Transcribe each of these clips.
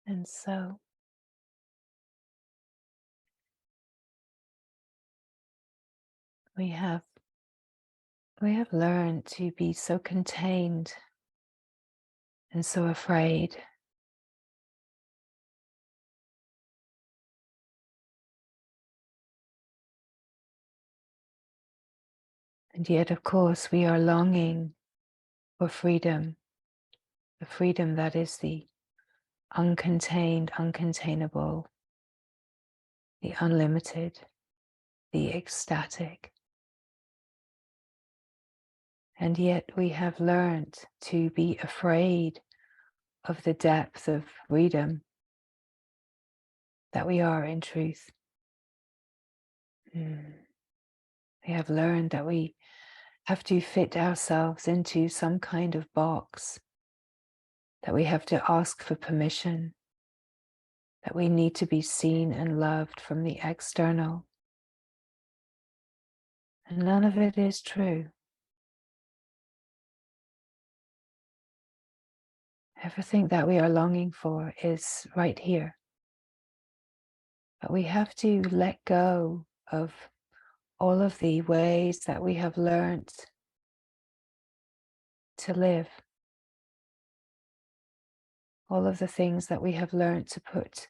And so we have we have learned to be so contained and so afraid. And yet, of course, we are longing for freedom, the freedom that is the uncontained, uncontainable, the unlimited, the ecstatic. And yet we have learned to be afraid of the depth of freedom that we are in truth. We have learned that we have to fit ourselves into some kind of box, that we have to ask for permission, that we need to be seen and loved from the external. And none of it is true. Everything that we are longing for is right here. But we have to let go of all of the ways that we have learned to live, all of the things that we have learned to put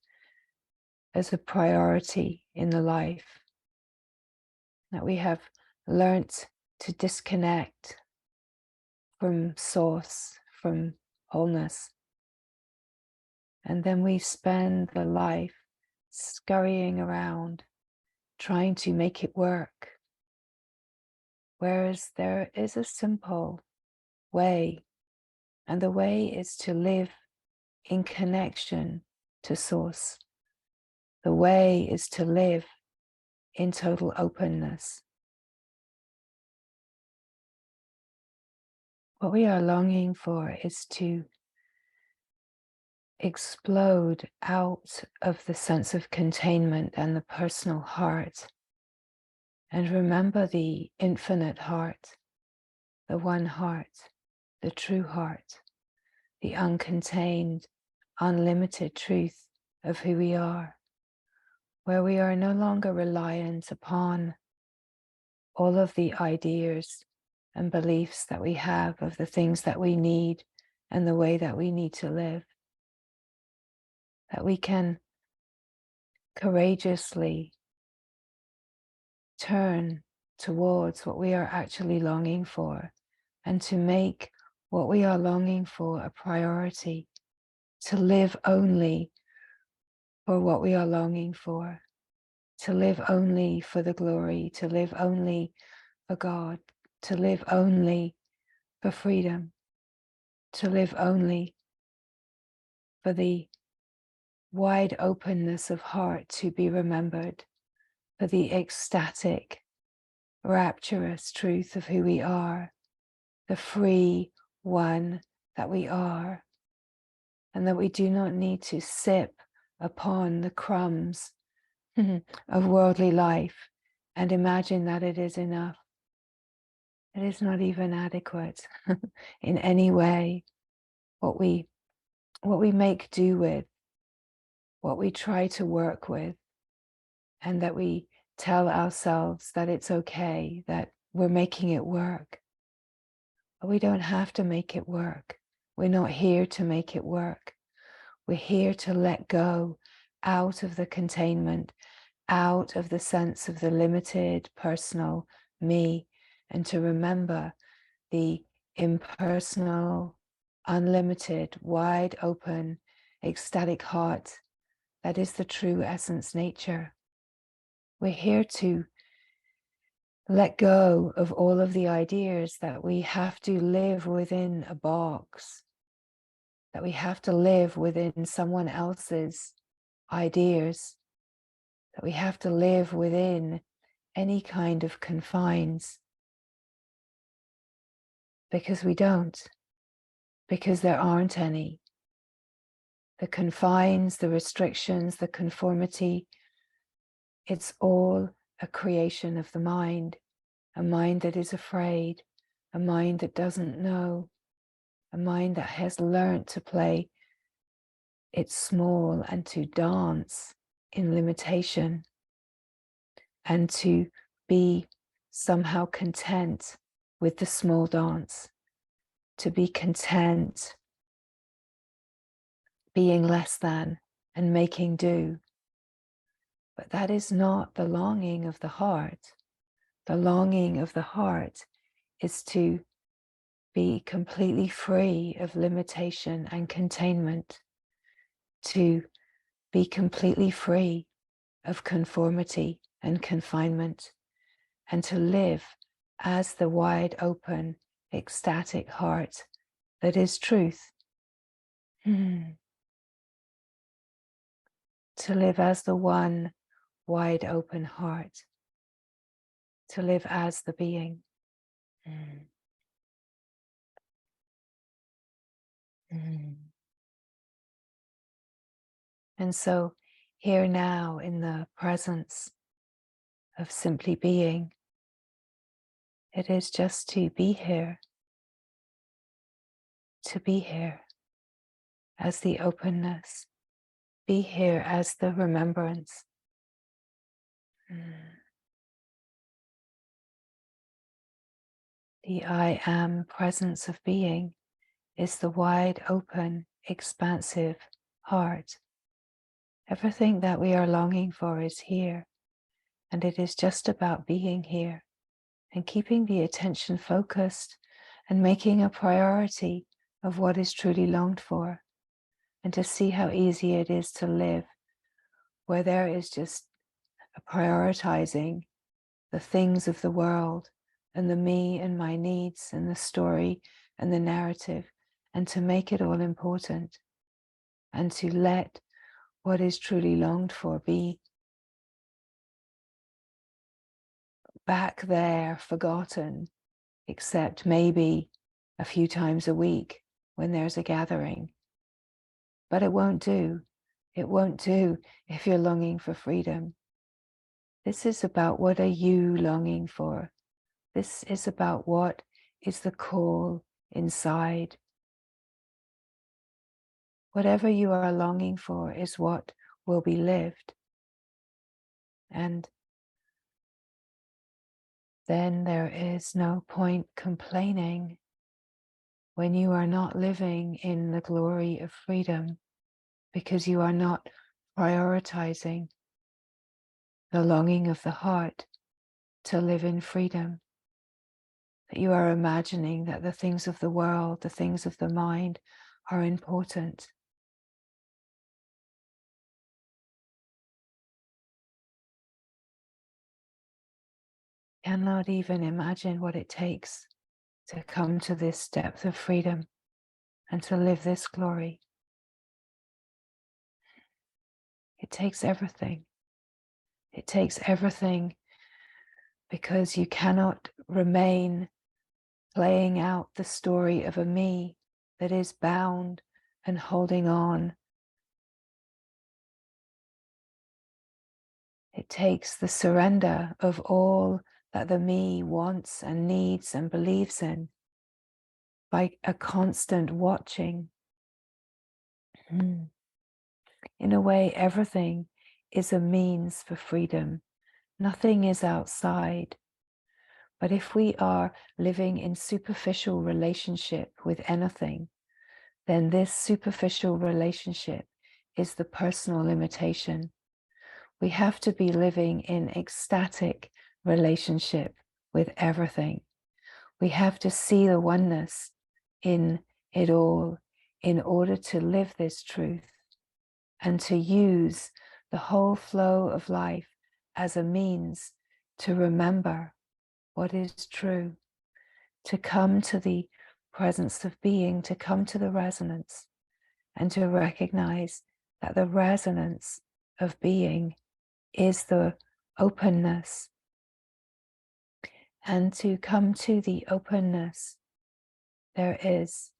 as a priority in the life, that we have learned to disconnect from source, from wholeness. And then we spend the life scurrying around, trying to make it work. Whereas there is a simple way, and the way is to live in connection to source. The way is to live in total openness. What we are longing for is to explode out of the sense of containment and the personal heart, and remember the infinite heart, the one heart, the true heart, the uncontained, unlimited truth of who we are, where we are no longer reliant upon all of the ideas and beliefs that we have of the things that we need and the way that we need to live, that we can courageously turn towards what we are actually longing for, and to make what we are longing for a priority, to live only for what we are longing for, to live only for the glory, to live only for God, to live only for freedom, to live only for the wide openness of heart to be remembered, for the ecstatic, rapturous truth of who we are, the free one that we are, and that we do not need to sip upon the crumbs of worldly life and imagine that it is enough. It is not even adequate in any way. What we make do with, what we try to work with, and that we tell ourselves that it's okay, that we're making it work. But we don't have to make it work. We're not here to make it work. We're here to let go out of the containment, out of the sense of the limited personal me, and to remember the impersonal, unlimited, wide open, ecstatic heart that is the true essence nature. We're here to let go of all of the ideas that we have to live within a box, that we have to live within someone else's ideas, that we have to live within any kind of confines, because we don't, because there aren't any. The confines, the restrictions, the conformity, it's all a creation of the mind, a mind that is afraid, a mind that doesn't know, a mind that has learned to play it's small and to dance in limitation and to be somehow content with the small dance, to be content being less than and making do. But that is not the longing of the heart. The longing of the heart is to be completely free of limitation and containment, to be completely free of conformity and confinement, and to live as the wide open, ecstatic heart that is truth. To live as the one wide open heart, to live as the being. And so here now in the presence of simply being, it is just to be here as the openness, be here as the remembrance. The I am presence of being is the wide open, expansive heart. Everything that we are longing for is here, and it is just about being here and keeping the attention focused and making a priority of what is truly longed for, and to see how easy it is to live where there is just a prioritizing the things of the world and the me and my needs and the story and the narrative, and to make it all important and to let what is truly longed for be back there, forgotten, except maybe a few times a week when there's a gathering. But it won't do. It won't do if you're longing for freedom. This is about what are you longing for? This is about what is the call inside. Whatever you are longing for is what will be lived. And then there is no point complaining when you are not living in the glory of freedom, because you are not prioritizing the longing of the heart to live in freedom. That you are imagining that the things of the world, the things of the mind are important. Cannot even imagine what it takes to come to this depth of freedom and to live this glory. It takes everything. It takes everything, because you cannot remain playing out the story of a me that is bound and holding on. It takes the surrender of all that the me wants and needs and believes in by a constant watching. In a way, everything is a means for freedom. Nothing is outside. But if we are living in superficial relationship with anything, then this superficial relationship is the personal limitation. We have to be living in ecstatic relationship with everything. We have to see the oneness in it all in order to live this truth and to use the whole flow of life as a means to remember what is true, to come to the presence of being, to come to the resonance, and to recognize that the resonance of being is the openness. And to come to the openness, there is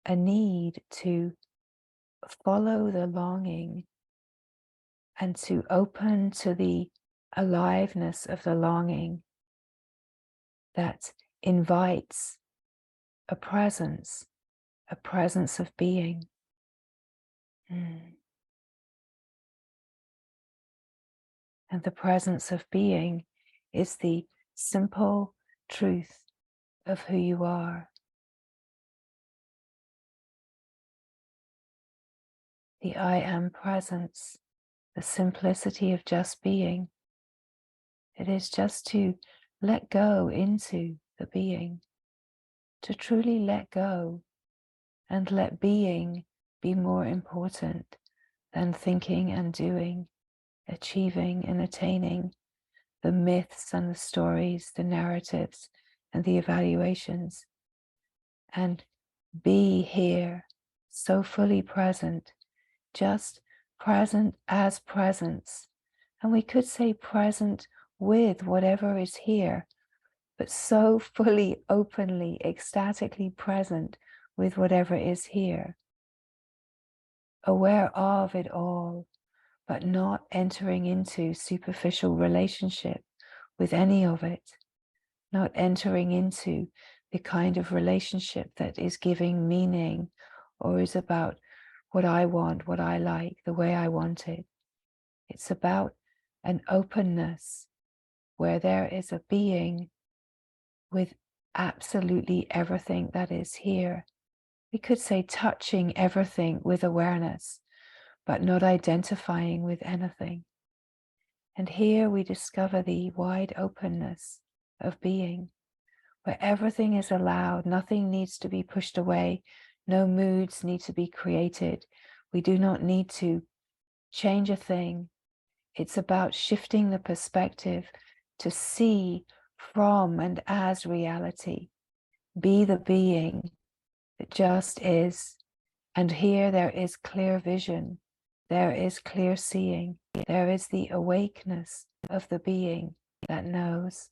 a need to follow the longing and to open to the aliveness of the longing that invites a presence of being. And the presence of being is the simple truth of who you are. The I am presence, the simplicity of just being. It is just to let go into the being, to truly let go and let being be more important than thinking and doing, achieving and attaining, the myths and the stories, the narratives and the evaluations, and be here, so fully present, just present as presence. And we could say present with whatever is here, but so fully, openly, ecstatically present with whatever is here, aware of it all, but not entering into superficial relationship with any of it, not entering into the kind of relationship that is giving meaning or is about what I want, what I like, the way I want it. It's about an openness where there is a being with absolutely everything that is here. We could say touching everything with awareness, but not identifying with anything. And here we discover the wide openness of being, where everything is allowed, nothing needs to be pushed away, no moods need to be created. We do not need to change a thing. It's about shifting the perspective to see from and as reality, be the being that just is. And here there is clear vision, there is clear seeing, there is the awakeness of the being that knows.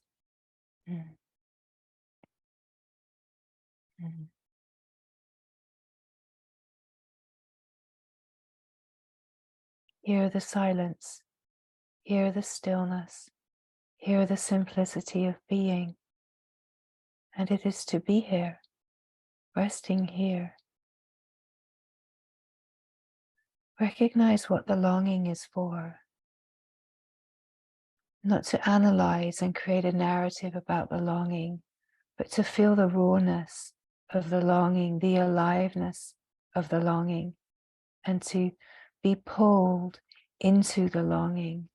Hear the silence, hear the stillness, hear the simplicity of being. And it is to be here, resting here. Recognize what the longing is for. Not to analyze and create a narrative about the longing, but to feel the rawness of the longing, the aliveness of the longing, and to be pulled into the longing.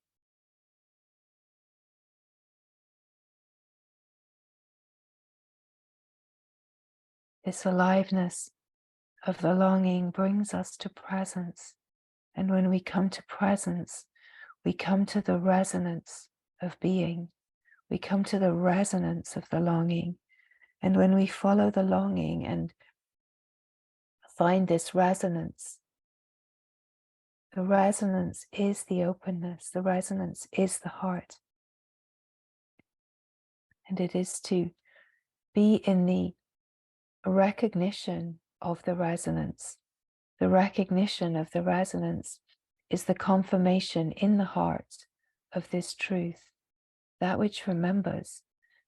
This aliveness of the longing brings us to presence. And when we come to presence, we come to the resonance of being. We come to the resonance of the longing. And when we follow the longing and find this resonance, the resonance is the openness, the resonance is the heart. And it is to be in the recognition of the resonance. The recognition of the resonance is the confirmation in the heart of this truth, that which remembers,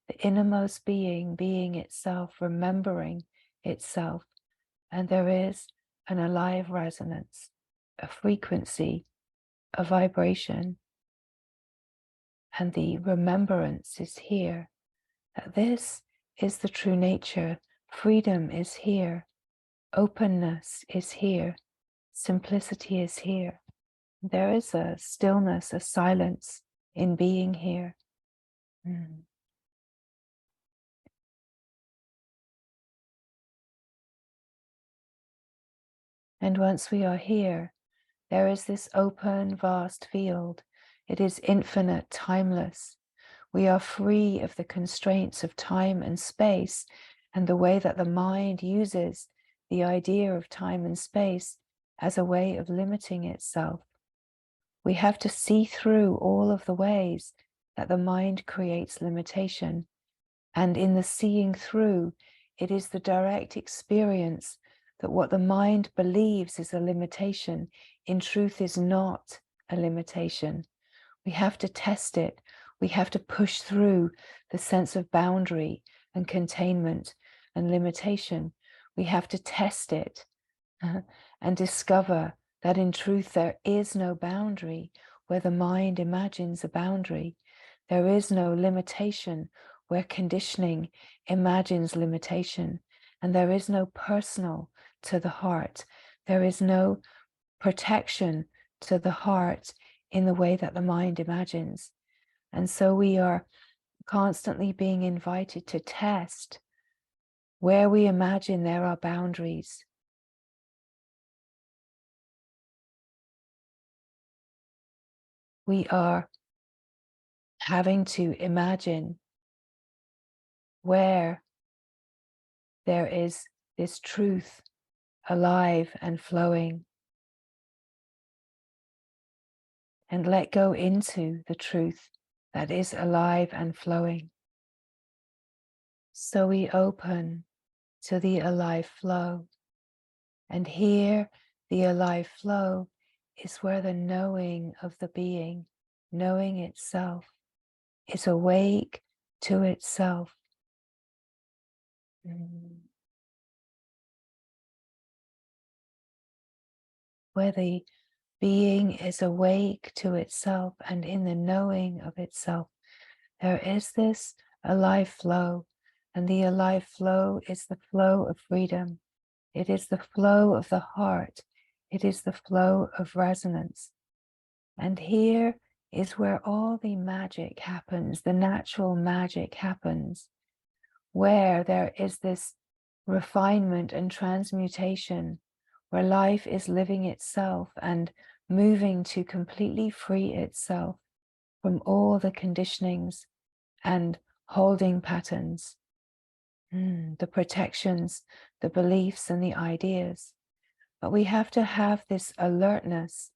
the innermost being, being itself, remembering itself. And there is an alive resonance, a frequency, a vibration. And the remembrance is here, that this is the true nature. Freedom is here. Openness is here. Simplicity is here. There is a stillness, a silence in being here. And once we are here, there is this open, vast field. It is infinite, timeless. We are free of the constraints of time and space and the way that the mind uses the idea of time and space as a way of limiting itself. We have to see through all of the ways that the mind creates limitation. And in the seeing through, it is the direct experience that what the mind believes is a limitation, in truth is not a limitation. We have to test it. We have to push through the sense of boundary and containment and limitation. We have to test it and discover that in truth there is no boundary where the mind imagines a boundary. There is no limitation where conditioning imagines limitation. And there is no personal to the heart. There is no protection to the heart in the way that the mind imagines. And so we are constantly being invited to test where we imagine there are boundaries. We are having to imagine where there is this truth alive and flowing, and let go into the truth that is alive and flowing. So we open to the alive flow. And here, the alive flow is where the knowing of the being, knowing itself, is awake to itself. Where the being is awake to itself, and in the knowing of itself, there is this alive flow. And the alive flow is the flow of freedom. It is the flow of the heart. It is the flow of resonance. And here is where all the magic happens, the natural magic happens, where there is this refinement and transmutation, where life is living itself and moving to completely free itself from all the conditionings and holding patterns, the protections, the beliefs, and the ideas. But we have to have this alertness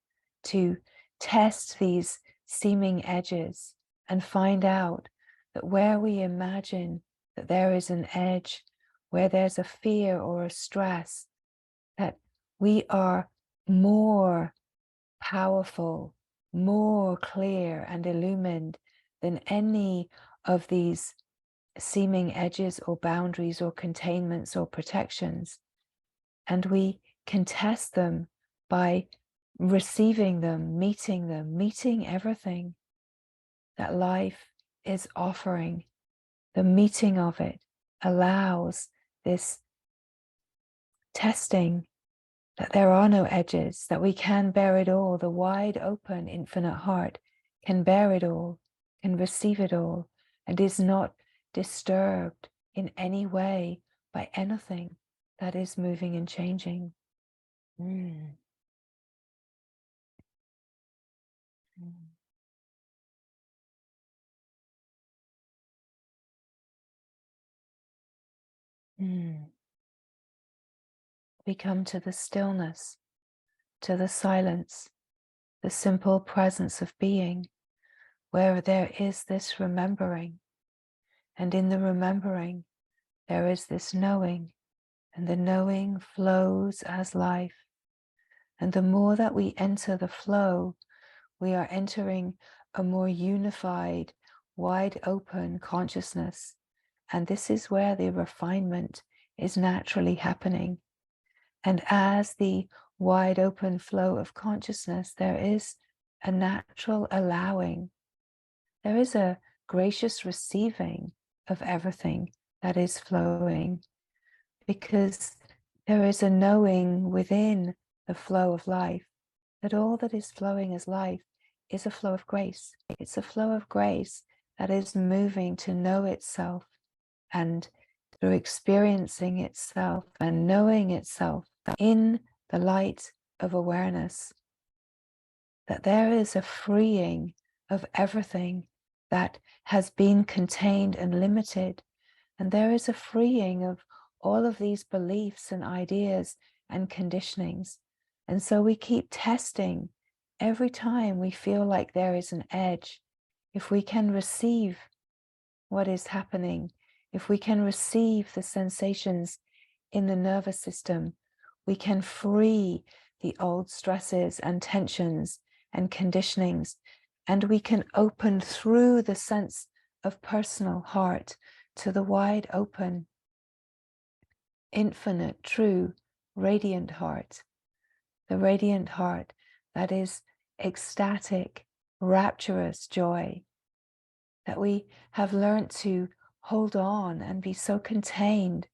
to test these seeming edges and find out that where we imagine that there is an edge, where there's a fear or a stress, that we are more powerful, more clear and illumined than any of these seeming edges or boundaries or containments or protections. And we can test them by receiving them, meeting everything that life is offering. The meeting of it allows this testing that there are no edges, that we can bear it all. The wide open infinite heart can bear it all, can receive it all, and is not disturbed in any way by anything that is moving and changing. Mm. Mm. We come to the stillness, to the silence, the simple presence of being, where there is this remembering. And in the remembering, there is this knowing, and the knowing flows as life. And the more that we enter the flow, we are entering a more unified, wide open consciousness. And this is where the refinement is naturally happening. And as the wide open flow of consciousness, there is a natural allowing. There is a gracious receiving of everything that is flowing, because there is a knowing within the flow of life that all that is flowing as life is a flow of grace. It's a flow of grace that is moving to know itself, and through experiencing itself and knowing itself in the light of awareness, that there is a freeing of everything that has been contained and limited. And there is a freeing of all of these beliefs and ideas and conditionings. And so we keep testing every time we feel like there is an edge. If we can receive what is happening, if we can receive the sensations in the nervous system, we can free the old stresses and tensions and conditionings, and we can open through the sense of personal heart to the wide open. infinite, true, radiant heart. The radiant heart that is ecstatic, rapturous joy, that we have learnt to hold on and be so contained,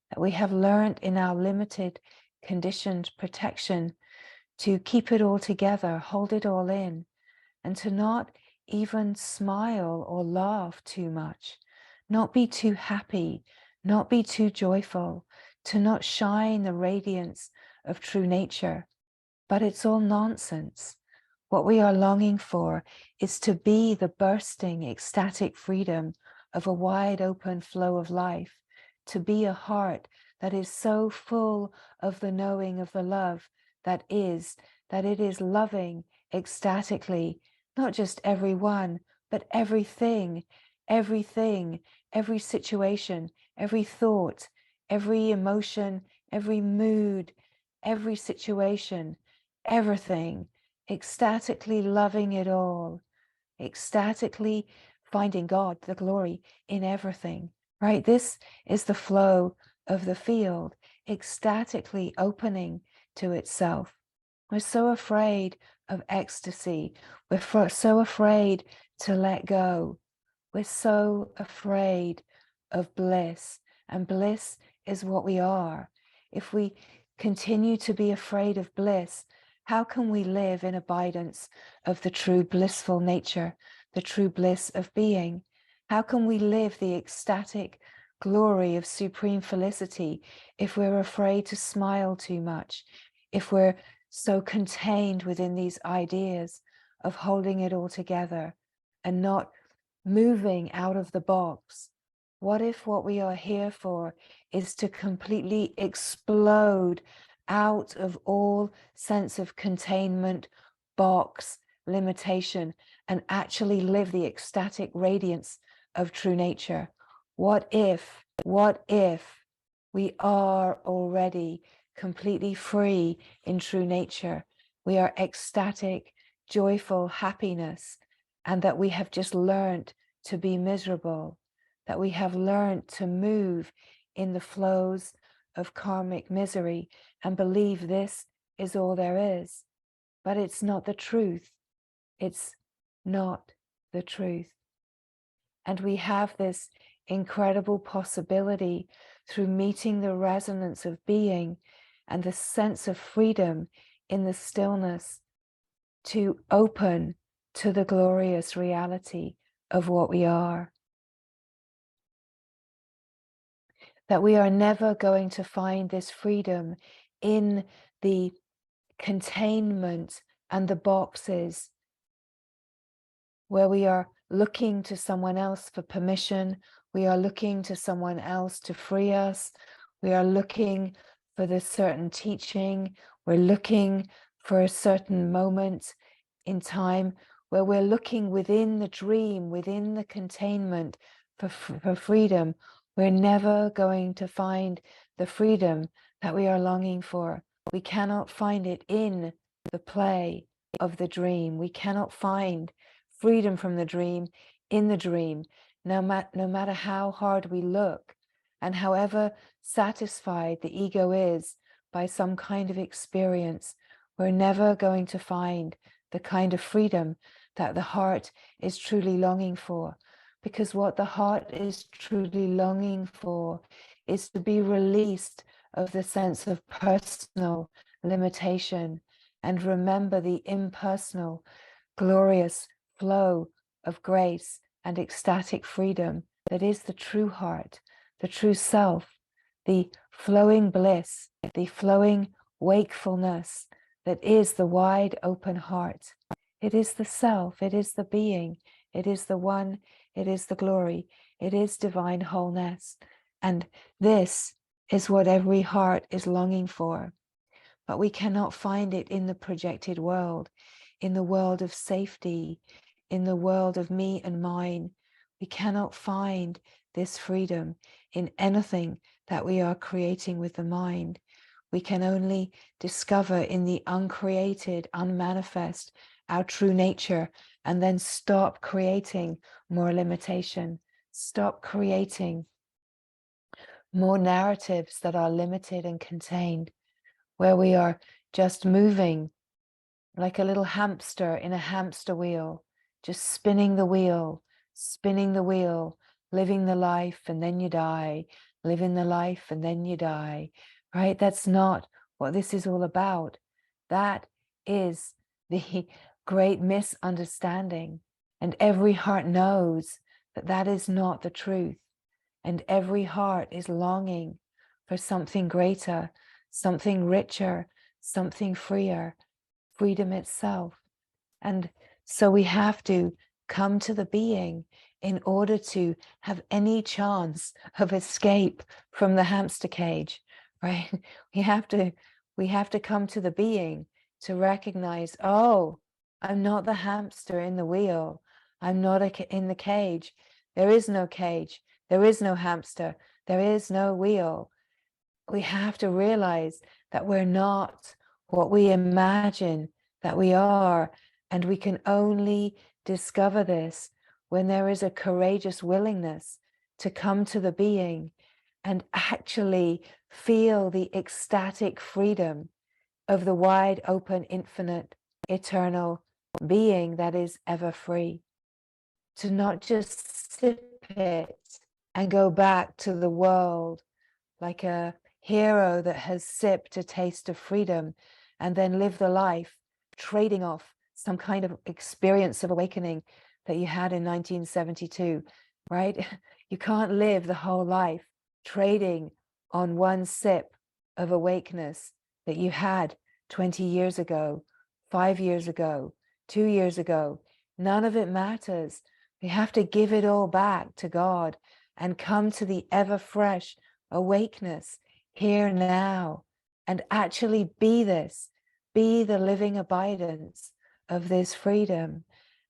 that we have learnt in our limited, conditioned protection to keep it all together, hold it all in, and to not even smile or laugh too much, not be too happy, not be too joyful, to not shine the radiance of true nature. But it's all nonsense. What we are longing for is to be the bursting, ecstatic freedom of a wide open flow of life, to be a heart that is so full of the knowing of the love that it is loving ecstatically, not just everyone, but everything, every situation, every thought, every emotion, every mood, every situation, everything, ecstatically loving it all, ecstatically finding God, the glory in everything, right? This is the flow of the field, ecstatically opening to itself. We're so afraid of ecstasy. We're so afraid to let go. We're so afraid of bliss, and bliss is what we are. If we continue to be afraid of bliss, how can we live in abidance of the true blissful nature, the true bliss of being? How can we live the ecstatic glory of supreme felicity if we're afraid to smile too much, if we're so contained within these ideas of holding it all together and not moving out of the box? What if what we are here for is to completely explode out of all sense of containment, box, limitation, and actually live the ecstatic radiance of true nature? What if we are already completely free in true nature? We are ecstatic, joyful happiness, and that we have just learned to be miserable, that we have learned to move in the flows of karmic misery and believe this is all there is. But it's not the truth. It's not the truth. And we have this incredible possibility through meeting the resonance of being and the sense of freedom in the stillness to open to the glorious reality of what we are. That we are never going to find this freedom in the containment and the boxes where we are looking to someone else for permission, we are looking to someone else to free us, we are looking for this certain teaching, we're looking for a certain moment in time where we're looking within the dream, within the containment for freedom. We're never going to find the freedom that we are longing for. We cannot find it in the play of the dream. We cannot find freedom from the dream in the dream, no matter how hard we look and however satisfied the ego is by some kind of experience. We're never going to find the kind of freedom that the heart is truly longing for, because what the heart is truly longing for is to be released of the sense of personal limitation and remember the impersonal, glorious flow of grace and ecstatic freedom that is the true heart, the true self, the flowing bliss, the flowing wakefulness that is the wide open heart. It is the self, it is the being, it is the one, it is the glory, it is divine wholeness. And this is what every heart is longing for. But we cannot find it in the projected world, in the world of safety, in the world of me and mine. We cannot find this freedom in anything that we are creating with the mind. We can only discover in the uncreated, unmanifest, our true nature, and then stop creating more limitation, stop creating more narratives that are limited and contained, where we are just moving like a little hamster in a hamster wheel, just spinning the wheel, living the life and then you die, living the life and then you die, right? That's not what this is all about. That is the great misunderstanding. And every heart knows that that is not the truth. And every heart is longing for something greater, something richer, something freer, freedom itself. And so we have to come to the being in order to have any chance of escape from the hamster cage, right? We have to come to the being to recognize, oh, I'm not the hamster in the wheel. I'm not in the cage. There is no cage. There is no hamster. There is no wheel. We have to realize that we're not what we imagine that we are. And we can only discover this when there is a courageous willingness to come to the being and actually feel the ecstatic freedom of the wide open, infinite, eternal being that is ever free. To not just sip it and go back to the world like a hero that has sipped a taste of freedom and then live the life trading off some kind of experience of awakening that you had in 1972, right? You can't live the whole life trading on one sip of awakeness that you had 20 years ago, 5 years ago, 2 years ago. None of it matters. We have to give it all back to God and come to the ever fresh awakeness here now, and actually be this, be the living abidance of this freedom,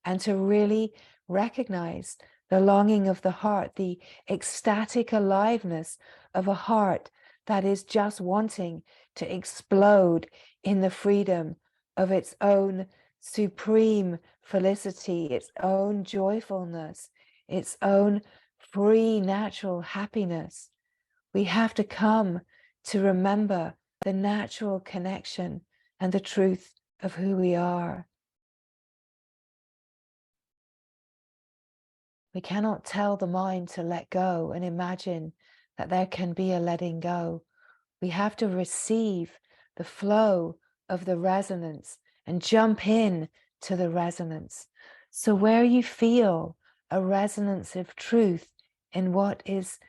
and to really recognize the longing of the heart, the ecstatic aliveness of a heart that is just wanting to explode in the freedom of its own supreme felicity, its own joyfulness, its own free natural happiness. We have to come to remember the natural connection and the truth of who we are. We cannot tell the mind to let go and imagine that there can be a letting go. We have to receive the flow of the resonance and jump in to the resonance. So where you feel a resonance of truth in what is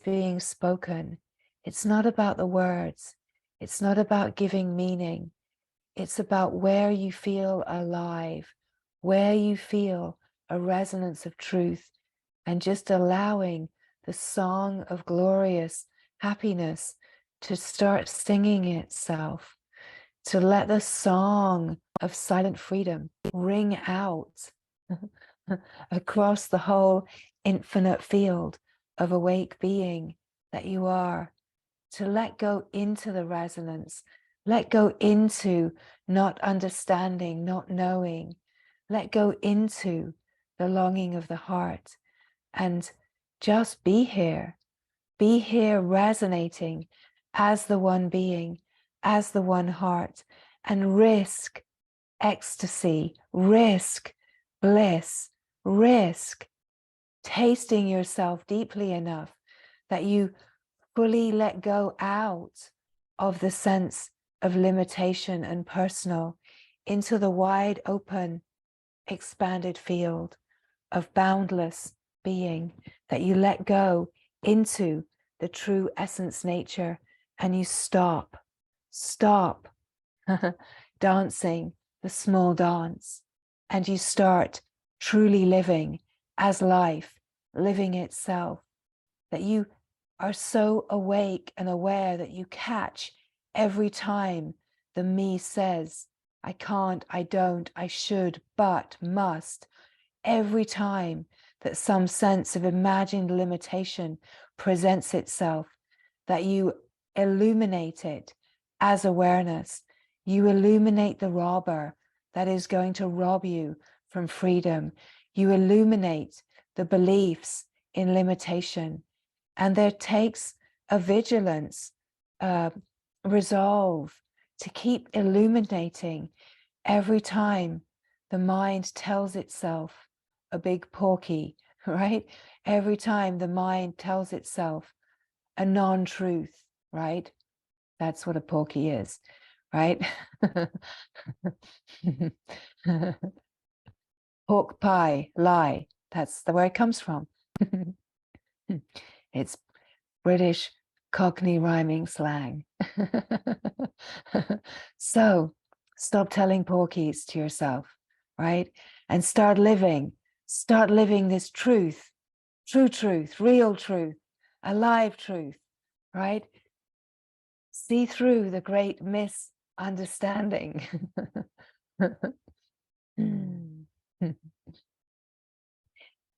being spoken, it's not about the words. It's not about giving meaning. It's about where you feel alive, where you feel a resonance of truth, and just allowing the song of glorious happiness to start singing itself, to let the song of silent freedom ring out across the whole infinite field of awake being that you are, to let go into the resonance, let go into not understanding, not knowing, let go into the longing of the heart, and just be here resonating as the one being, as the one heart, and risk ecstasy, risk bliss, risk tasting yourself deeply enough that you fully let go out of the sense of limitation and personal into the wide open, expanded field of boundless being, that you let go into the true essence nature, and you stop dancing the small dance, and you start truly living as life, living itself, that you are so awake and aware that you catch every time the me says, I can't, I don't, I should, but, must. Every time that some sense of imagined limitation presents itself, that you illuminate it as awareness. You illuminate the robber that is going to rob you from freedom. You illuminate the beliefs in limitation. And there takes a vigilance, resolve to keep illuminating every time the mind tells itself a big porky, right? Every time the mind tells itself a non-truth, right? That's what a porky is, right? Pork pie, lie. That's where it comes from. It's British Cockney rhyming slang. So stop telling porkies to yourself, right? And start living this truth, true truth, real truth, alive truth, right? See through the great misunderstanding.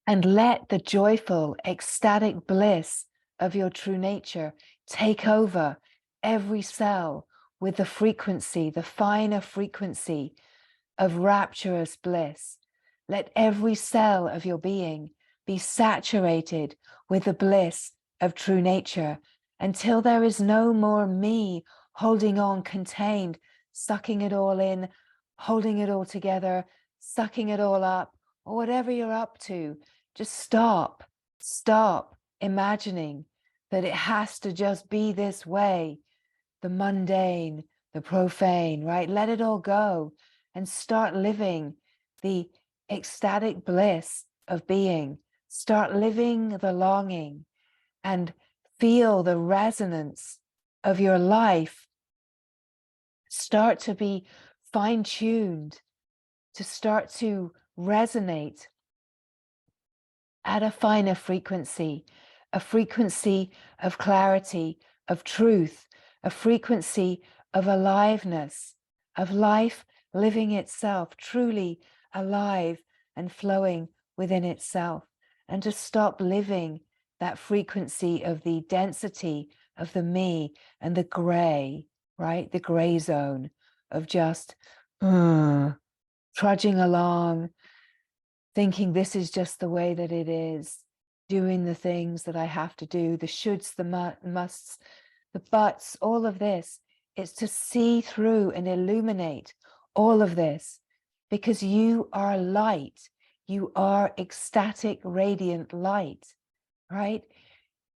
And let the joyful, ecstatic bliss of your true nature take over every cell with the frequency, the finer frequency of rapturous bliss. Let every cell of your being be saturated with the bliss of true nature until there is no more me holding on, contained, sucking it all in, holding it all together, sucking it all up, or whatever you're up to. Just stop imagining that it has to just be this way, the mundane, the profane, right? Let it all go and start living the ecstatic bliss of being. Start living the longing and feel the resonance of your life. Start to be fine-tuned, to start to resonate at a finer frequency, a frequency of clarity, of truth, a frequency of aliveness, of life living itself, truly alive and flowing within itself, and to stop living that frequency of the density of the me and the gray, right? The gray zone of just trudging along, thinking this is just the way that it is, doing the things that I have to do, the shoulds, the musts, the buts, all of this. It's to see through and illuminate all of this, because you are light. You are ecstatic, radiant light, right?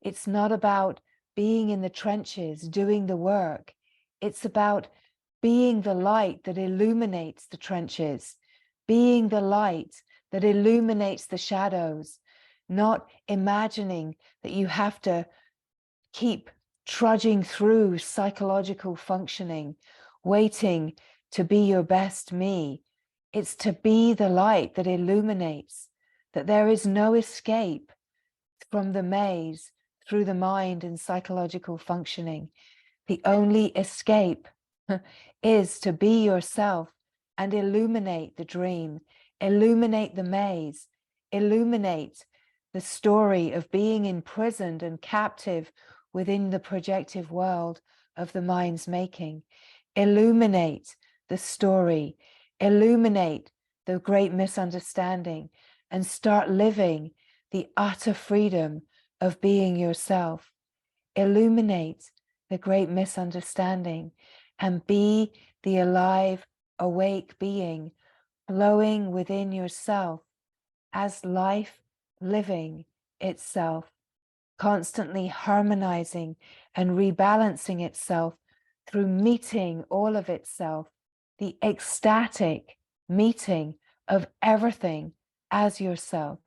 It's not about being in the trenches, doing the work. It's about being the light that illuminates the trenches, being the light that illuminates the shadows, not imagining that you have to keep trudging through psychological functioning, waiting to be your best me. It's to be the light that illuminates, that there is no escape from the maze through the mind and psychological functioning. The only escape is to be yourself and illuminate the dream, illuminate the maze, illuminate the story of being imprisoned and captive within the projective world of the mind's making. Illuminate the story, illuminate the great misunderstanding, and start living the utter freedom of being yourself. Illuminate the great misunderstanding and be the alive, awake being flowing within yourself as life living itself, constantly harmonizing and rebalancing itself through meeting all of itself, the ecstatic meeting of everything as yourself,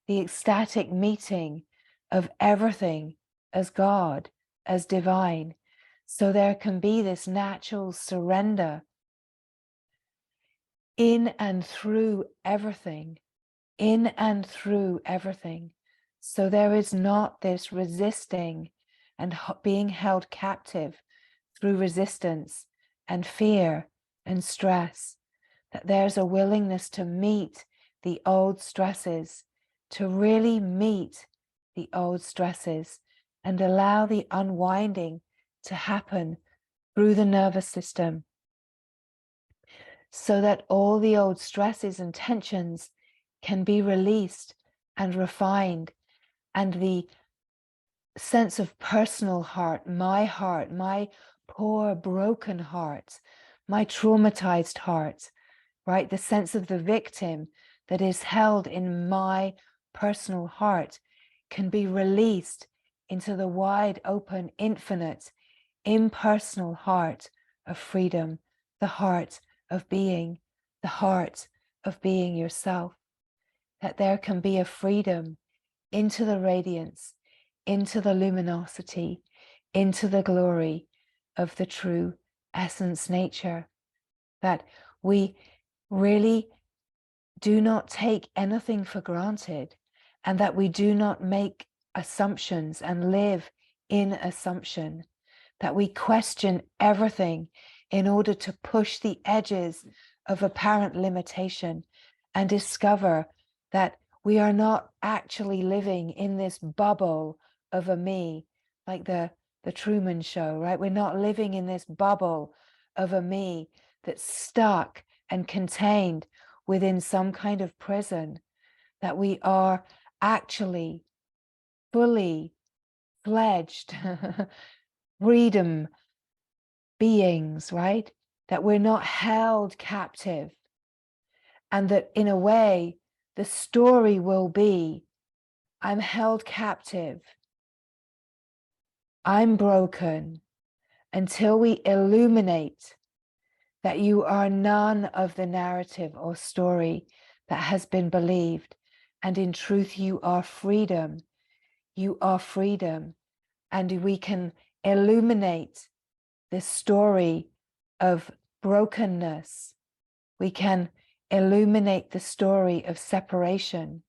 the ecstatic meeting of everything as God, as divine. So there can be this natural surrender in and through everything, in and through everything. So there is not this resisting and being held captive through resistance and fear and stress, that there's a willingness to meet the old stresses, to really meet the old stresses and allow the unwinding to happen through the nervous system, so that all the old stresses and tensions can be released and refined, and the sense of personal heart, my poor broken heart, my traumatized heart, right? The sense of the victim that is held in my personal heart can be released into the wide open, infinite, impersonal heart of freedom, the heart of being yourself. That there can be a freedom into the radiance, into the luminosity, into the glory of the true essence nature. That we really do not take anything for granted, and that we do not make assumptions and live in assumption, that we question everything in order to push the edges of apparent limitation and discover that we are not actually living in this bubble of a me, like the Truman Show, right? We're not living in this bubble of a me that's stuck and contained within some kind of prison, that we are actually fully fledged freedom beings, right? That we're not held captive. And that in a way, the story will be, I'm held captive, I'm broken, until we illuminate that you are none of the narrative or story that has been believed. And in truth, you are freedom. You are freedom. And we can illuminate this story of brokenness. We can illuminate the story of separation.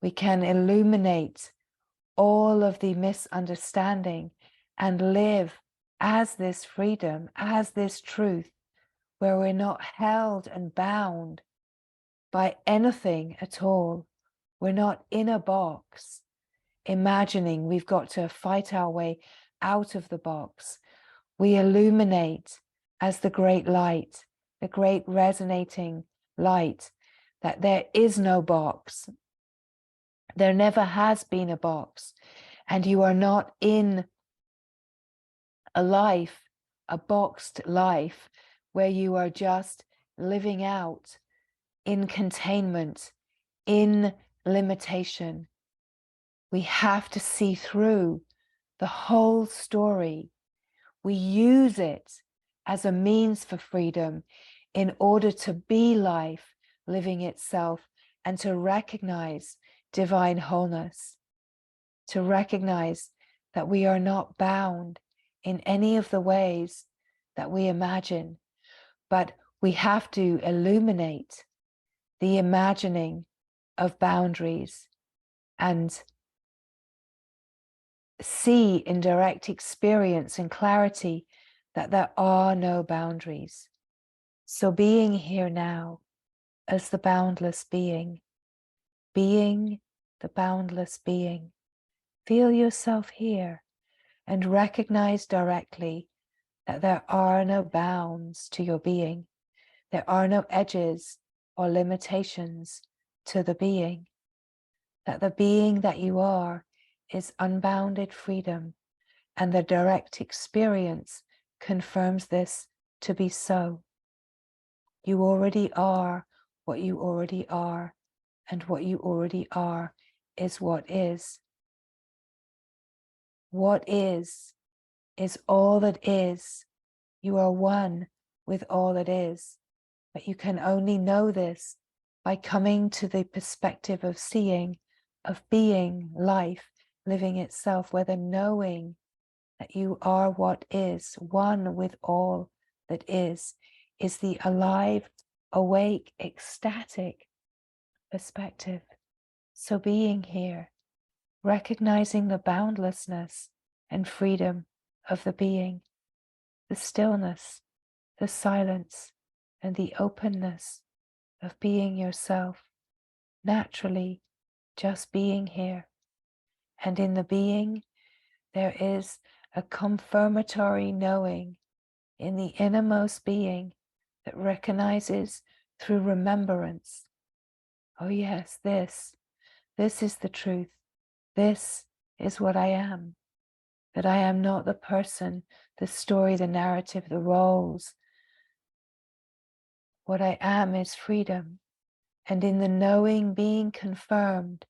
We can illuminate all of the misunderstanding and live as this freedom, as this truth, where we're not held and bound by anything at all. We're not in a box, imagining we've got to fight our way out of the box. We illuminate as the great light, the great resonating light, that there is no box. There never has been a box, and you are not in a life, a boxed life, where you are just living out in containment, in limitation. We have to see through the whole story. We use it as a means for freedom in order to be life living itself, and to recognize divine wholeness, to recognize that we are not bound in any of the ways that we imagine, but we have to illuminate the imagining of boundaries and see in direct experience and clarity that there are no boundaries. So being here now as the boundless being the boundless being, feel yourself here and recognize directly that there are no bounds to your being. There are no edges or limitations to the being. That the being that you are is unbounded freedom, and the direct experience confirms this to be so. You already are what you already are, and what you already are is what is. What is all that is. You are one with all that is. But you can only know this by coming to the perspective of seeing, of being life, living itself, where the knowing that you are what is, one with all that is the alive, awake, ecstatic perspective. So being here, recognizing the boundlessness and freedom of the being, the stillness, the silence, and the openness of being yourself, naturally just being here. And in the being, there is a confirmatory knowing in the innermost being that recognizes through remembrance, oh yes, this is the truth. This is what I am. That I am not the person, the story, the narrative, the roles. What I am is freedom. And in the knowing being confirmed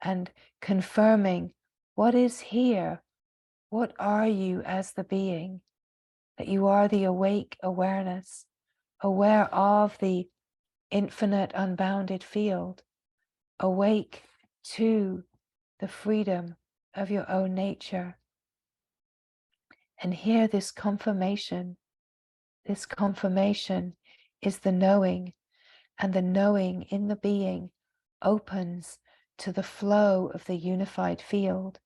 and confirming what is here, what are you as the being, that you are the awake awareness, aware of the infinite unbounded field, awake to the freedom of your own nature. And here this confirmation is the knowing, and the knowing in the being opens to the flow of the unified field.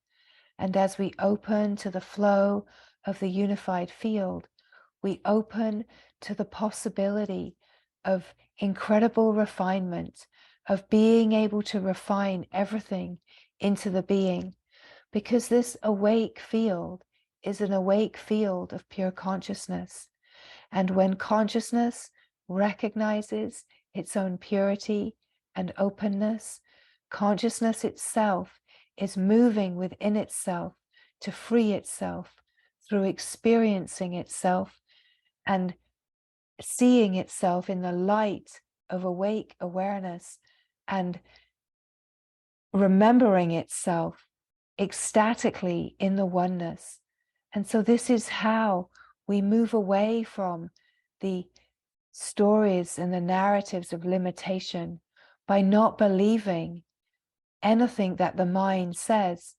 And as we open to the flow of the unified field, we open to the possibility of incredible refinement, of being able to refine everything into the being, because this awake field is an awake field of pure consciousness. And when consciousness recognizes its own purity and openness, consciousness itself is moving within itself to free itself through experiencing itself and seeing itself in the light of awake awareness and remembering itself ecstatically in the oneness. And so this is how we move away from the stories and the narratives of limitation, by not believing anything that the mind says,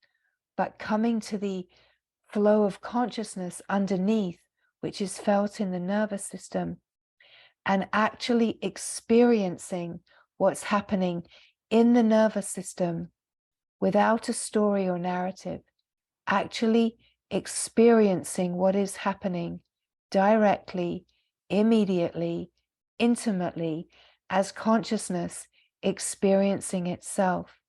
but coming to the flow of consciousness underneath, which is felt in the nervous system, and actually experiencing what's happening in the nervous system without a story or narrative, actually experiencing what is happening directly, immediately, intimately, as consciousness experiencing itself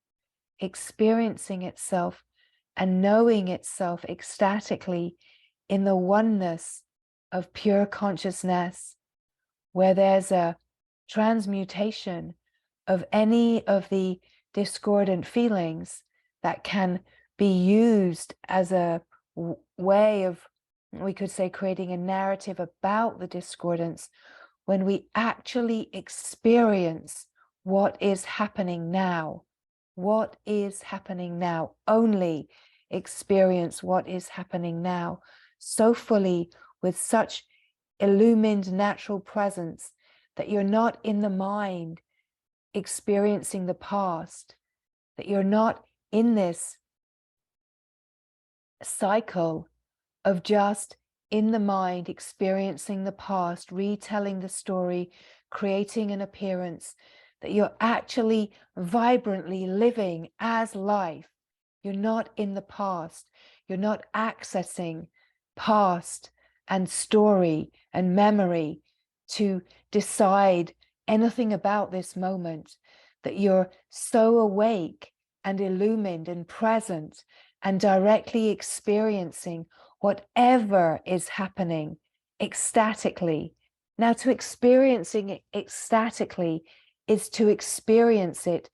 and knowing itself ecstatically in the oneness of pure consciousness, where there's a transmutation of any of the discordant feelings that can be used as a way of, we could say, creating a narrative about the discordance, when we actually experience what is happening now. What is happening now? Only experience what is happening now so fully, with such illumined natural presence, that you're not in the mind experiencing the past, that you're not in this cycle of just in the mind experiencing the past, retelling the story, creating an appearance, that you're actually vibrantly living as life. You're not in the past. You're not accessing past and story and memory to decide anything about this moment, that you're so awake and illumined and present and directly experiencing whatever is happening ecstatically. Now, to experiencing it ecstatically is to experience it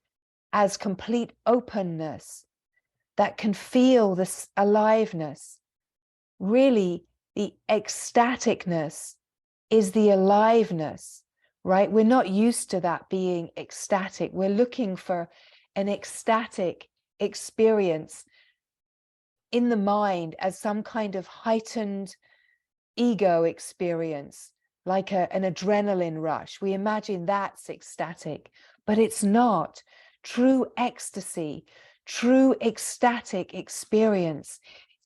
as complete openness that can feel this aliveness. Really, the ecstaticness is the aliveness, right? We're not used to that being ecstatic. We're looking for an ecstatic experience in the mind as some kind of heightened ego experience, like an adrenaline rush. We imagine that's ecstatic, but it's not. True ecstasy, true ecstatic experience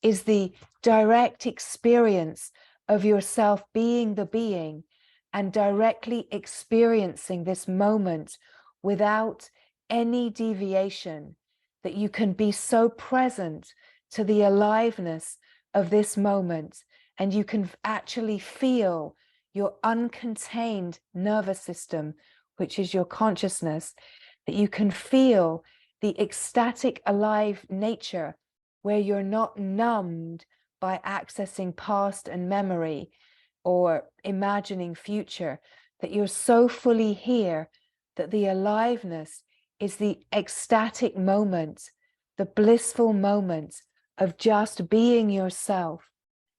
is the direct experience of yourself being the being and directly experiencing this moment without any deviation, that you can be so present to the aliveness of this moment, and you can actually feel your uncontained nervous system, which is your consciousness, that you can feel the ecstatic alive nature, where you're not numbed by accessing past and memory or imagining future, that you're so fully here that the aliveness is the ecstatic moment the blissful moment of just being yourself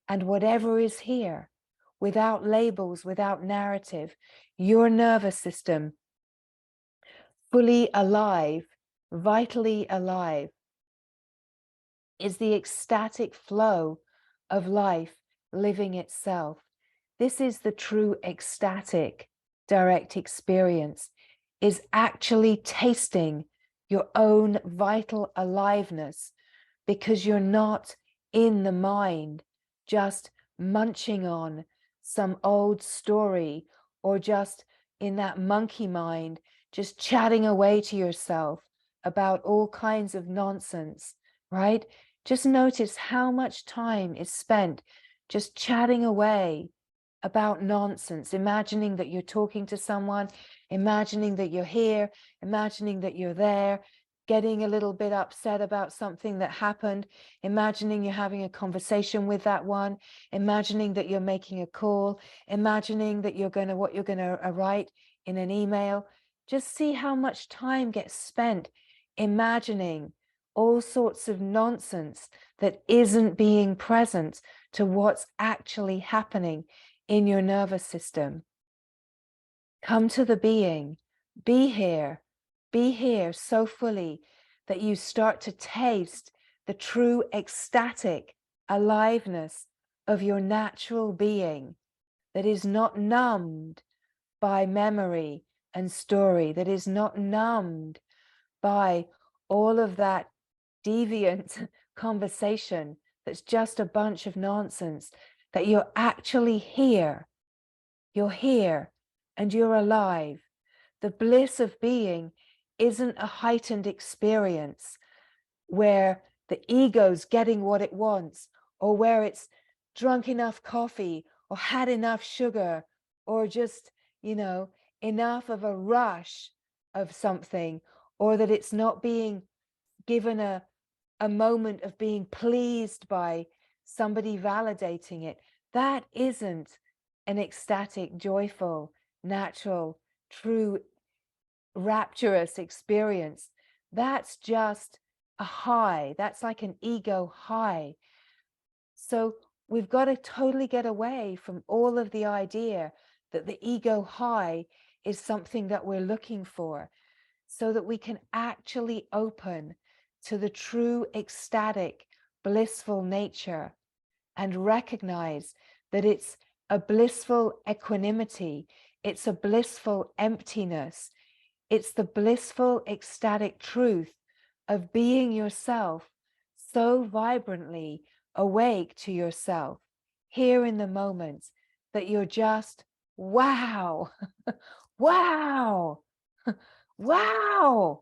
and whatever is here, without labels, without narrative, your nervous system fully alive, vitally alive, is the ecstatic flow of life living itself. This is the true ecstatic direct experience, is actually tasting your own vital aliveness, because you're not in the mind just munching on some old story, or just in that monkey mind just chatting away to yourself about all kinds of nonsense, right? Just notice how much time is spent just chatting away about nonsense, imagining that you're talking to someone, imagining that you're here, imagining that you're there, getting a little bit upset about something that happened, imagining you're having a conversation with that one, imagining that you're making a call, imagining that what you're going to write in an email. Just see how much time gets spent imagining all sorts of nonsense that isn't being present to what's actually happening in your nervous system. Come to the being, be here so fully that you start to taste the true ecstatic aliveness of your natural being, that is not numbed by memory and story, that is not numbed by all of that deviant conversation that's just a bunch of nonsense, that you're actually here. You're here and you're alive. The bliss of being isn't a heightened experience where the ego's getting what it wants, or where it's drunk enough coffee or had enough sugar, or just, enough of a rush of something, or that it's not being given a moment of being pleased by somebody validating it. That isn't an ecstatic, joyful, natural, true, rapturous experience. That's just a high. That's like an ego high. So we've got to totally get away from all of the idea that the ego high is something that we're looking for, so that we can actually open to the true ecstatic, blissful nature and recognize that it's a blissful equanimity, it's a blissful emptiness, it's the blissful ecstatic truth of being yourself so vibrantly awake to yourself here in the moment that you're just, wow, wow, wow.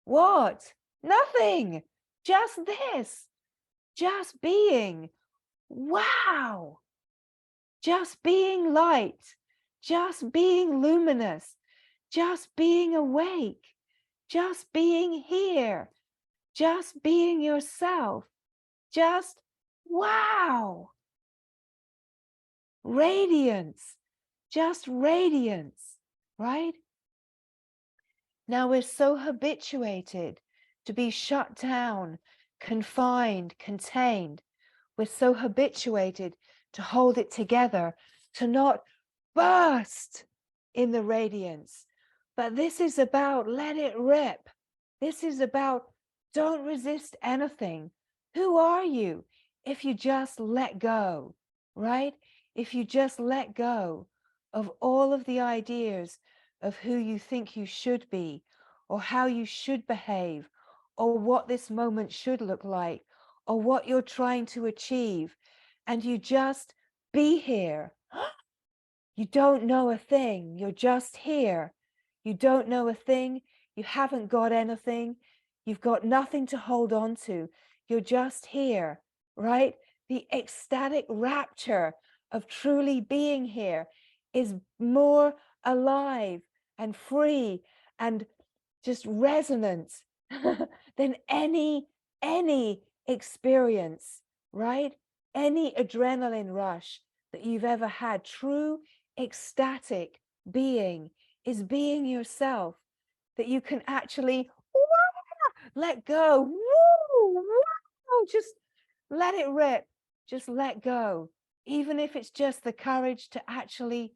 What? Nothing. Just this. Just being. Wow. Just being light. Just being luminous. Just being awake. Just being here. Just being yourself. Just wow. Radiance. Just radiance, right? Now we're so habituated to be shut down, confined, contained. We're so habituated to hold it together, to not burst in the radiance. But this is about let it rip. This is about don't resist anything. Who are you if you just let go, right? If you just let go of all of the ideas of who you think you should be, or how you should behave, or what this moment should look like, or what you're trying to achieve, and you just be here. You don't know a thing, you're just here. You don't know a thing, you haven't got anything, you've got nothing to hold on to. You're just here, right? The ecstatic rapture of truly being here is more alive and free and just resonant than any experience, right? Any adrenaline rush that you've ever had. True ecstatic being is being yourself, that you can actually let go. Woo, woo, just let it rip. Just let go. Even if it's just the courage to actually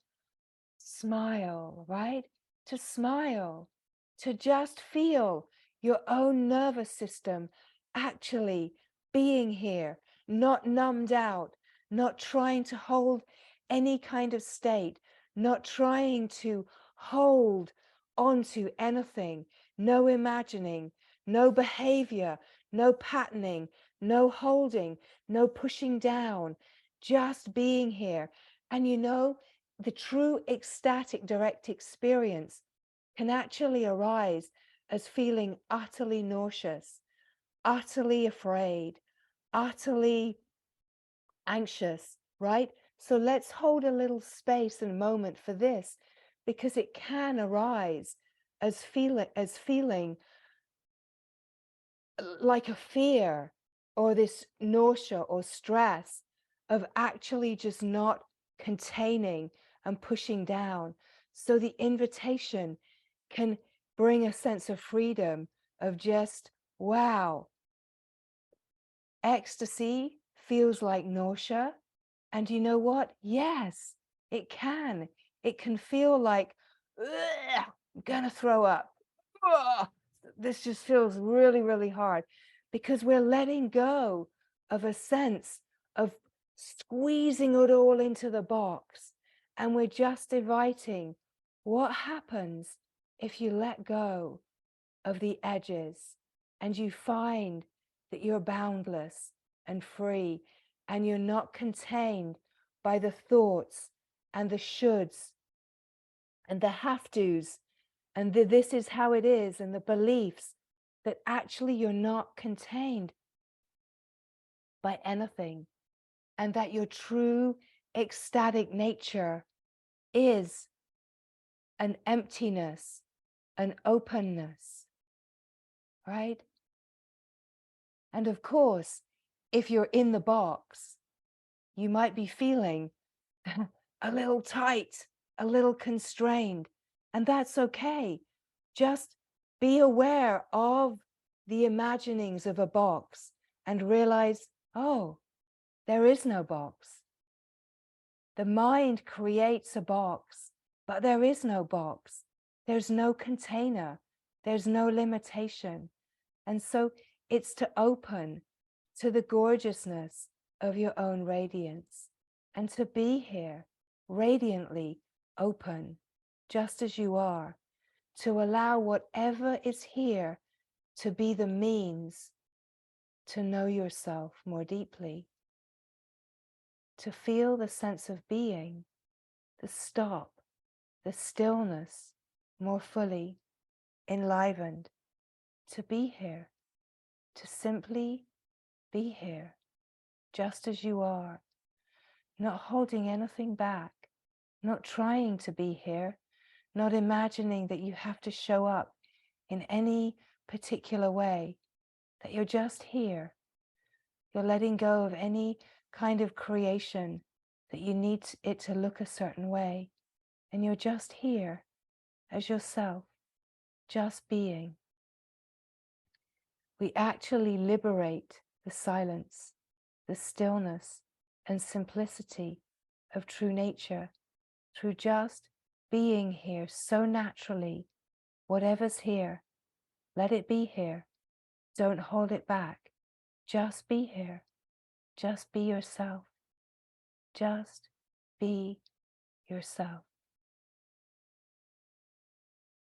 smile, right? To smile, to just feel your own nervous system actually being here, not numbed out, not trying to hold any kind of state, not trying to hold onto anything, no imagining, no behavior, no patterning, no holding, no pushing down, just being here. And you know, the true ecstatic direct experience can actually arise as feeling utterly nauseous, utterly afraid, utterly anxious, right? So let's hold a little space and moment for this, because it can arise as feeling like a fear or this nausea or stress of actually just not containing and pushing down. So the invitation can bring a sense of freedom of just, wow, ecstasy feels like nausea. And you know what? Yes, it can. It can feel like, I'm gonna throw up. Ugh, this just feels really, really hard, because we're letting go of a sense of squeezing it all into the box. And we're just inviting what happens if you let go of the edges and you find that you're boundless and free, and you're not contained by the thoughts and the shoulds and the have tos and the this is how it is and the beliefs, that actually you're not contained by anything, and that your true ecstatic nature is an emptiness, an openness, right? And of course, if you're in the box, you might be feeling a little tight, a little constrained, and that's okay. Just be aware of the imaginings of a box and realize, oh, there is no box. The mind creates a box, but there is no box. There's no container. There's no limitation. And so it's to open to the gorgeousness of your own radiance and to be here radiantly open, just as you are, to allow whatever is here to be the means to know yourself more deeply, to feel the sense of being, the stop, the stillness more fully enlivened, to be here, to simply be here, just as you are, not holding anything back, not trying to be here, not imagining that you have to show up in any particular way, that you're just here. You're letting go of any kind of creation that you need it to look a certain way, and you're just here as yourself, just being. We actually liberate the silence, the stillness and simplicity of true nature through just being here so naturally. Whatever's here, let it be here. Don't hold it back. Just be here. Just be yourself. Just be yourself.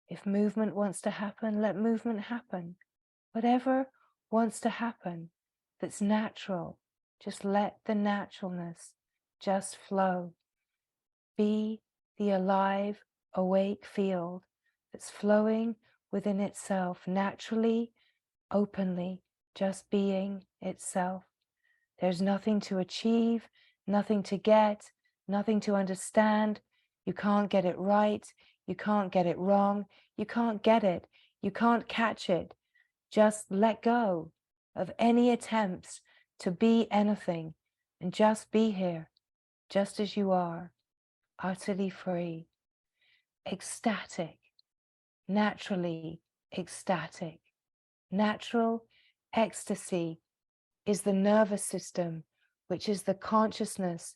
If movement wants to happen, let movement happen. Whatever wants to happen that's natural, just let the naturalness just flow. Be the alive, awake field that's flowing within itself naturally, openly, just being itself. There's nothing to achieve, nothing to get, nothing to understand. You can't get it right. You can't get it wrong. You can't get it. You can't catch it. Just let go of any attempts to be anything and just be here, just as you are, utterly free, ecstatic, naturally ecstatic, Natural ecstasy is the nervous system, which is the consciousness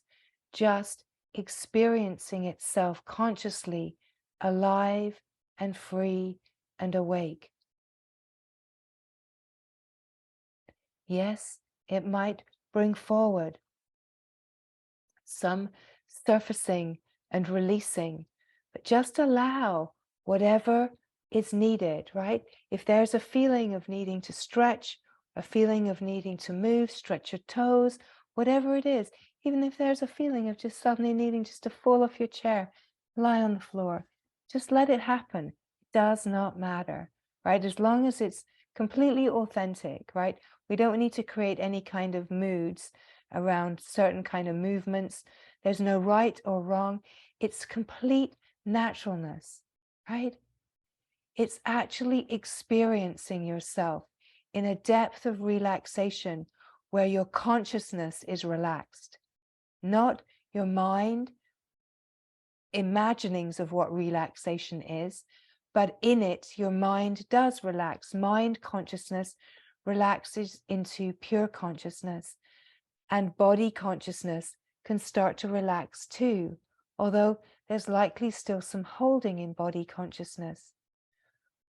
just experiencing itself consciously, alive and free and awake. Yes, it might bring forward some surfacing and releasing, but just allow whatever is needed, right? If there's a feeling of needing to stretch, a feeling of needing to move, stretch your toes, whatever it is, even if there's a feeling of just suddenly needing just to fall off your chair, lie on the floor, just let it happen. It does not matter, right? As long as it's completely authentic, right? We don't need to create any kind of moods around certain kind of movements. There's no right or wrong. It's complete naturalness, right? It's actually experiencing yourself in a depth of relaxation where your consciousness is relaxed, not your mind imaginings of what relaxation is, but in it, your mind does relax. Mind consciousness relaxes into pure consciousness, and body consciousness can start to relax too, although there's likely still some holding in body consciousness.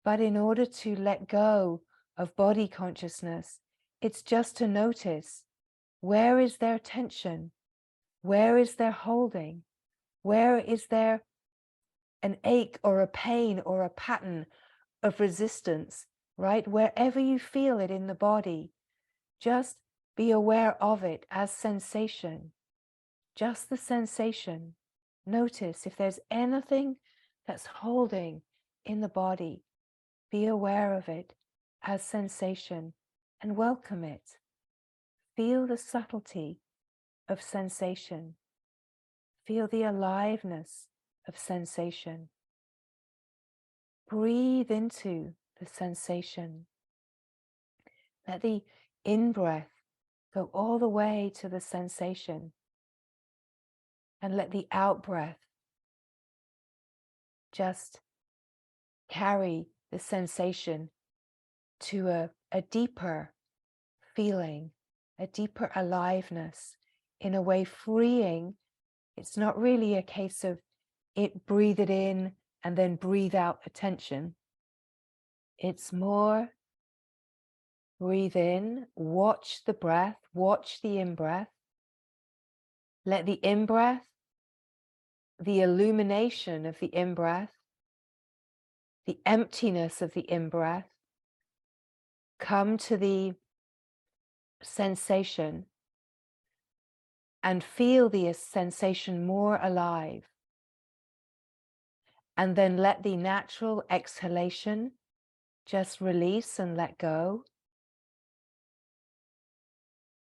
But in order to let go of body consciousness, it's just to notice, where is there tension? Where is there holding? Where is there an ache or a pain or a pattern of resistance, right? Wherever you feel it in the body, just be aware of it as sensation, just the sensation. Notice if there's anything that's holding in the body, be aware of it as sensation and welcome it. Feel the subtlety of sensation. Feel the aliveness of sensation. Breathe into the sensation. Let the in-breath go all the way to the sensation, and let the out-breath just carry the sensation to a deeper feeling, a deeper aliveness, in a way freeing. It's not really a case of breathe it in and then breathe out the tension. It's more breathe in, watch the breath, watch the in-breath. Let the in-breath, the illumination of the in-breath, the emptiness of the in-breath, come to the sensation and feel the sensation more alive. And then let the natural exhalation just release and let go.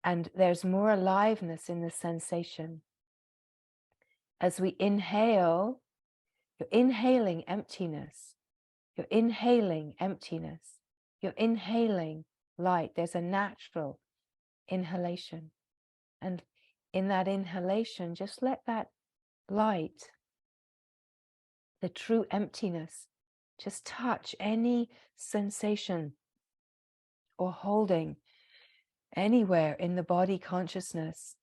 And there's more aliveness in the sensation. As we inhale, you're inhaling emptiness. You're inhaling emptiness. You're inhaling light. There's a natural inhalation. And in that inhalation, just let that light, the true emptiness, just touch any sensation or holding anywhere in the body consciousness.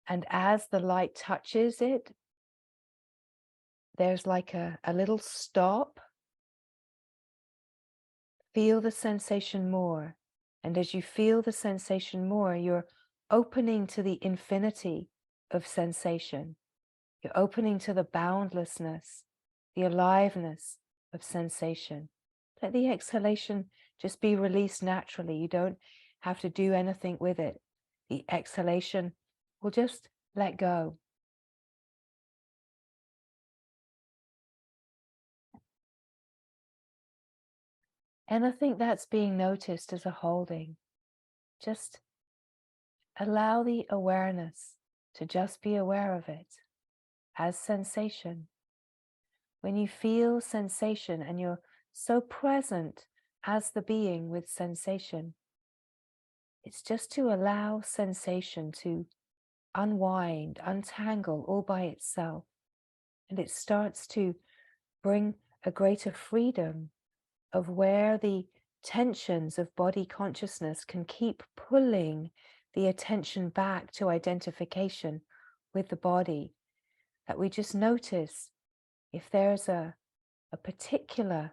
And as the light touches it, there's like a little stop. Feel the sensation more. And as you feel the sensation more, you're opening to the infinity of sensation. You're opening to the boundlessness, the aliveness of sensation. Let the exhalation just be released naturally. You don't have to do anything with it. The exhalation will just let go. Anything that's being noticed as a holding, just allow the awareness to just be aware of it as sensation. When you feel sensation and you're so present as the being with sensation, it's just to allow sensation to unwind, untangle all by itself. And it starts to bring a greater freedom of where the tensions of body consciousness can keep pulling the attention back to identification with the body, that we just notice if there's a particular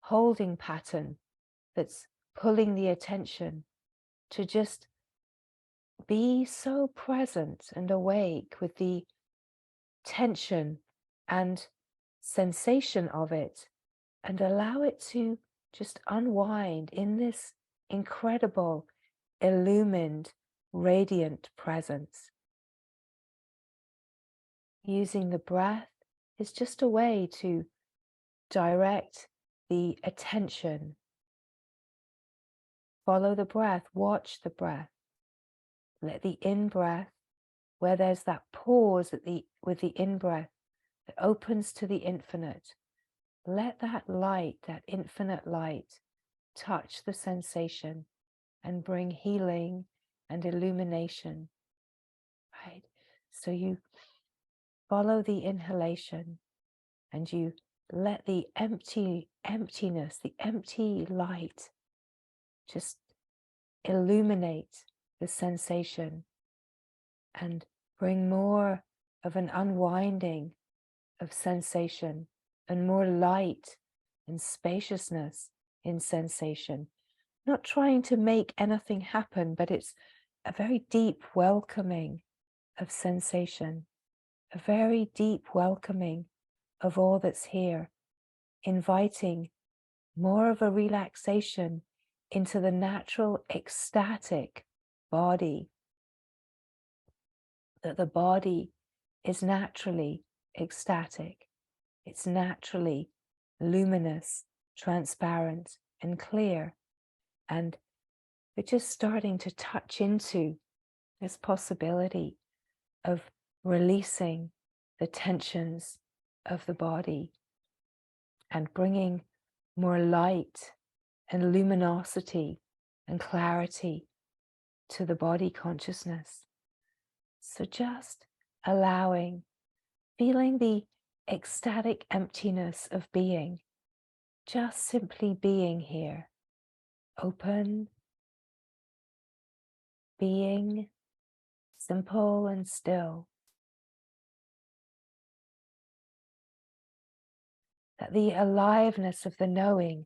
holding pattern that's pulling the attention, to just be so present and awake with the tension and sensation of it, and allow it to just unwind in this incredible, illumined, radiant presence. Using the breath is just a way to direct the attention. Follow the breath, watch the breath. Let the in-breath, where there's that pause with the in-breath that opens to the infinite, let that light, that infinite light, touch the sensation and bring healing and illumination, right? So you follow the inhalation and you let the emptiness, the empty light just illuminate the sensation and bring more of an unwinding of sensation and more light and spaciousness in sensation. Not trying to make anything happen, but it's a very deep welcoming of sensation, a very deep welcoming of all that's here, inviting more of a relaxation into the natural ecstatic body, that the body is naturally ecstatic. It's naturally luminous, transparent, and clear. And we're just starting to touch into this possibility of releasing the tensions of the body and bringing more light and luminosity and clarity to the body consciousness. So just allowing, feeling the ecstatic emptiness of being, just simply being here, open, being simple and still. That the aliveness of the knowing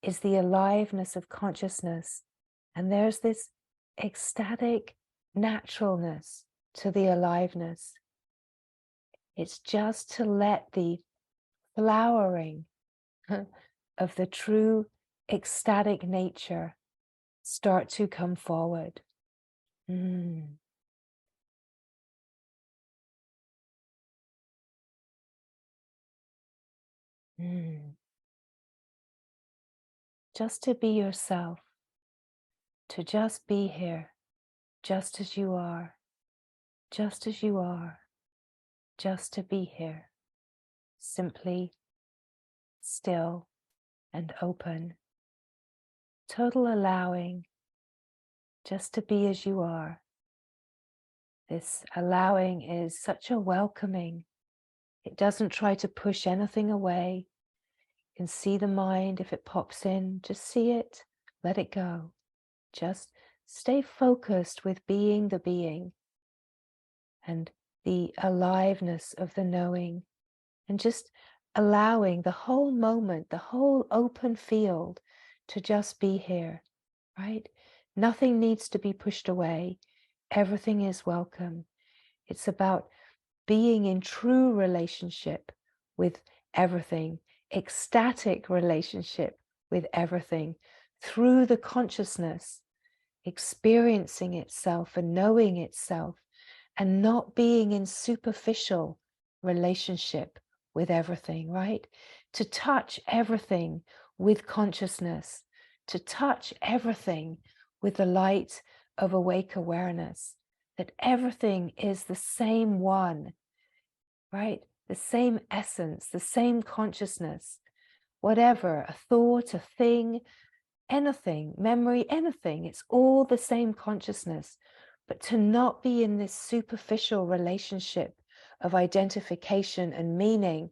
is the aliveness of consciousness. And there's this ecstatic naturalness to the aliveness. It's just to let the flowering of the true ecstatic nature start to come forward. Just to be yourself, to just be here, just as you are, just as you are, just to be here, simply still and open, total allowing, just to be as you are. This allowing is such a welcoming. It doesn't try to push anything away. You can see the mind, if it pops in, just see it, let it go. Just stay focused with being the being and the aliveness of the knowing, and just allowing the whole moment, the whole open field to just be here, right? Nothing needs to be pushed away. Everything is welcome. It's about being in true relationship with everything, ecstatic relationship with everything, through the consciousness, experiencing itself and knowing itself, and not being in superficial relationship with everything, right? To touch everything with consciousness, to touch everything with the light of awake awareness, that everything is the same one, right? The same essence, the same consciousness, whatever, a thought, a thing, anything, memory, anything, it's all the same consciousness. But to not be in this superficial relationship of identification and meaning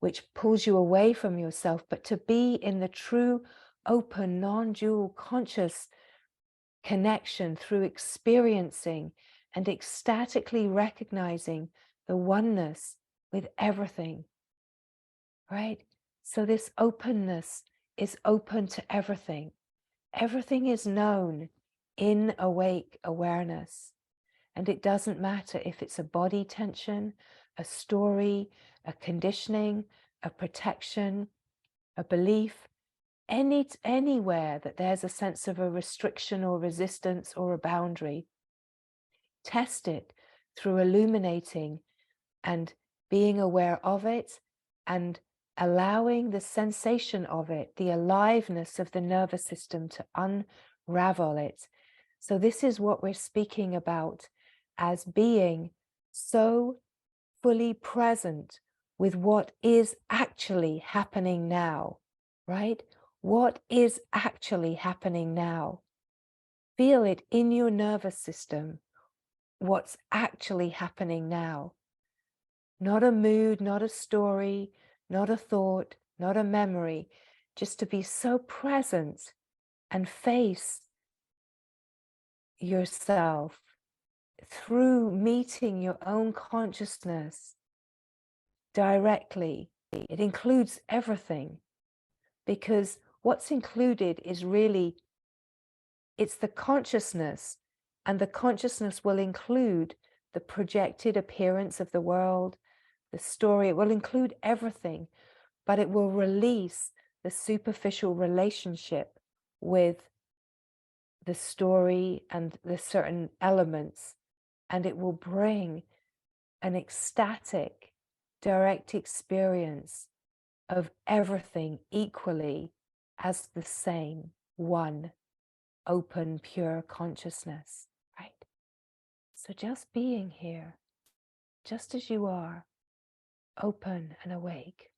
which pulls you away from yourself, but to be in the true, open, non-dual, conscious connection through experiencing and ecstatically recognizing the oneness with everything, right? So this openness is open to everything. Everything is known in awake awareness. And it doesn't matter if it's a body tension, a story, a conditioning, a protection, a belief, anywhere that there's a sense of a restriction or resistance or a boundary. Test it through illuminating and being aware of it and allowing the sensation of it, the aliveness of the nervous system to unravel it. So this is what we're speaking about as being so fully present with what is actually happening now, right? What is actually happening now? Feel it in your nervous system, what's actually happening now. Not a mood, not a story, not a thought, not a memory, just to be so present and face yourself through meeting your own consciousness directly. It includes everything, because what's included is really, it's the consciousness, and the consciousness will include the projected appearance of the world, the story, it will include everything, but it will release the superficial relationship with the story and the certain elements, and it will bring an ecstatic, direct experience of everything equally as the same one, open, pure consciousness, right? So just being here, just as you are, open and awake.